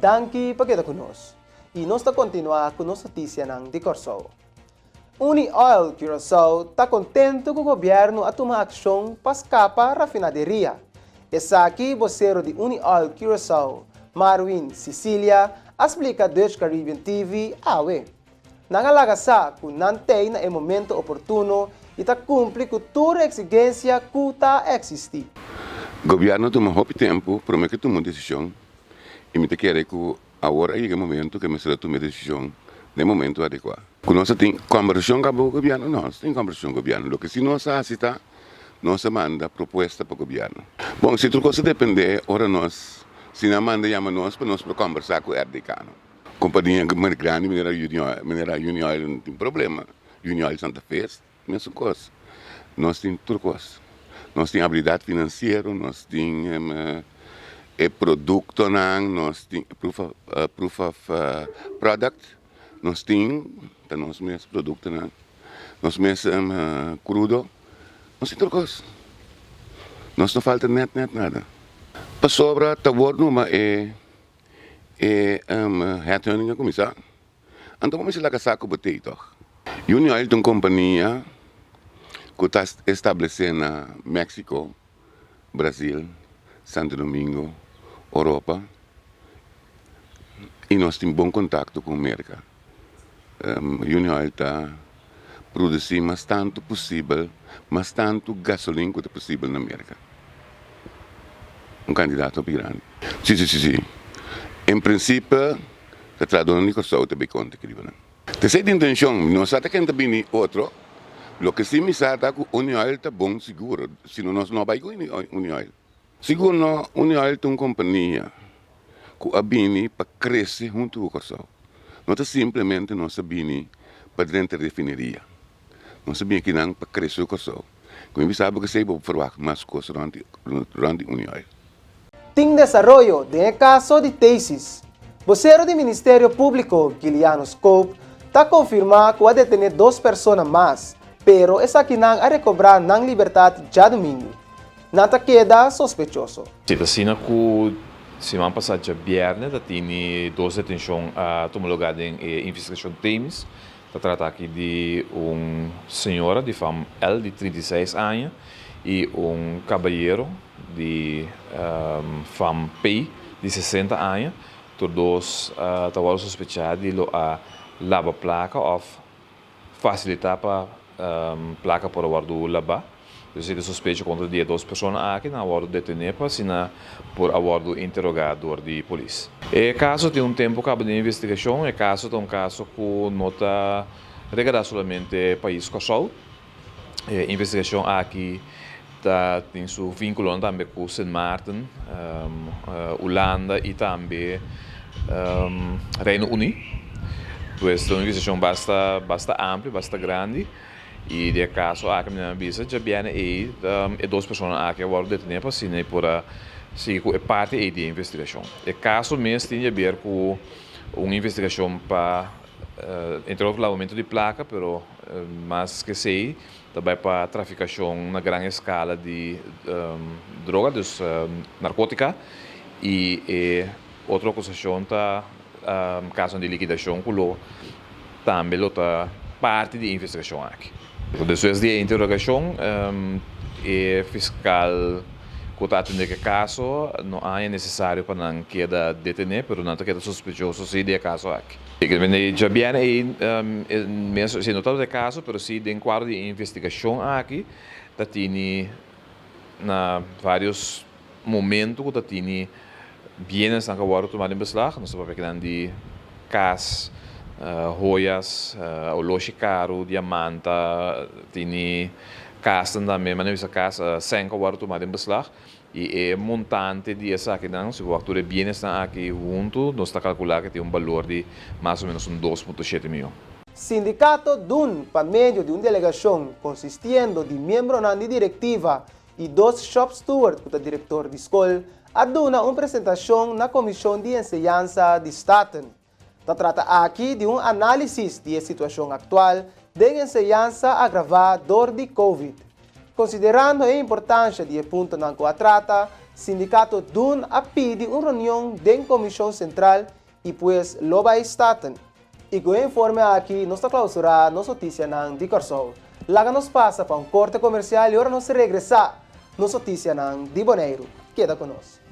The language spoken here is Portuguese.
danke pagkita conosco. E nós está continuar com nossa notícia ng de Corsao. Unioil Curaçao está contente com o governo a tomar ação para escapar a refinaderia. Essa aqui, vocero de Unioil Curaçao, Marwin Cecilia, explica Dutch Caribbean TV, awe. Nangalagasa kung nantay na momento oportuno e ta cumpre com toda a exigência que está existir. O governo toma muito tempo para que tome uma decisão e me quer que agora é o momento que me será tomar decisão no momento adequado. Quando nós temos conversão com o governo, nós temos conversão com o governo. O que se nós aceita, nós manda proposta para o governo. Bom, se tudo coisa depende, ora nós, se não manda chama nós para conversar com o RDK. Companhia grande, Mineral União não tem problema. União Santa Fe, mesma coisa. Nós temos tudo coisa. Nós temos habilidade financeira, nós temos produto, nós temos proof of product, nós temos nós mesmos produto, nós mesmos crudo, nós temos tudo coisa. Nós não falta nada. Para sobra, está numa hertuining começar. Então vamos lá casar com o botei toch. União é uma companhia que está estabelecida na México, Brasil, Santo Domingo, Europa, e nós temos bom contato com a América. União está produzindo mais tanto possível, mais tanto gasolina quanto possível na América. Um candidato bem grande. Sim. Em princípio, se traduz no Corsao também conta que terceira intenção, nós até que também outro, o que se me sabe é que a União está bom seguro, senão nós não vamos com a União. Seguro, a União é uma companhia que a bini para crescer junto com o Corsao. Não é simplesmente nós bini para dentro da refineria. Nós bini que não para crescer o Corsao. Como sabe que se vai fazer mais coisas durante a União. Tem desarrollo de caso de tesis. Vocero do Ministério Público, Guiliano Scope, está confirmado que vai detener 2 pessoas mais, pero essa aqui não a recobrar na liberdade já domingo. Nada queda sospechoso. Sim, assim que semana passada, viernes, tinha 2 detenções a tomar lugar em investigação de Temis. Se trata aqui de senhora de fama L, de 36 anos, e caballeiro de fama P, de 60 anos. Todos estavam suspeitados de lavar placa ou facilitar para placa para o lavar. Se suspeita contra 2 pessoas aqui na hora de detener para por abordo interrogador de polícia. O caso tem tempo de investigação, o caso é caso que não está regulado somente o país Corsao. A investigação aqui tem seu vínculo também com Sint Maarten, Holanda e também Reino Unido. Pues é uma investigação bastante ampla, bastante grande. E de caso aqui na visa já viene aí 2 pessoas aqui agora detenidas para seguir com parte da investigação. O caso mesmo tem a ver com uma investigação para entrolamento de placa, pero mais que sei também para traficação na grande escala de drogas, narcótica e outra acusação está caso de liquidação que também está parte da investigação aqui. Depois da interrogação, o fiscal que está atendendo o caso não é necessário para não quedar detenido, mas não queda suspeitoso se de caso aqui. Já bem aí, se não está o caso, mas se de quadro de investigação aqui, está tendo vários momentos que está tendo bienes que agora tomados em beslag, nós estamos falando de cas, joias, relógio caro, diamante, tem casa também, mas nessa casa 5 agora tomado em beslag e o montante de essa aqui não, se o ator bem está aqui junto, nós está calculando que tem valor de mais ou menos 2,7 milhões. Sindicato DUN, por meio de uma delegação consistindo de membros da diretiva e 2 shop stewards, que é o diretor de escola, aduna uma apresentação na Comissão de Enseñanza de Staten. Se trata aqui de um análise da situação atual de enseñanza agravada de Covid. Considerando a importância do ponto na qual trata, sindicato dun a pedir uma reunião da Comissão Central e pues lo vai staten. E com o informe aqui, nós está clausurar nossa notícia na de Corsol. Lá nos passa para um corte comercial e agora nós regressar nossa notícia na de Boneiro. Queda conosco.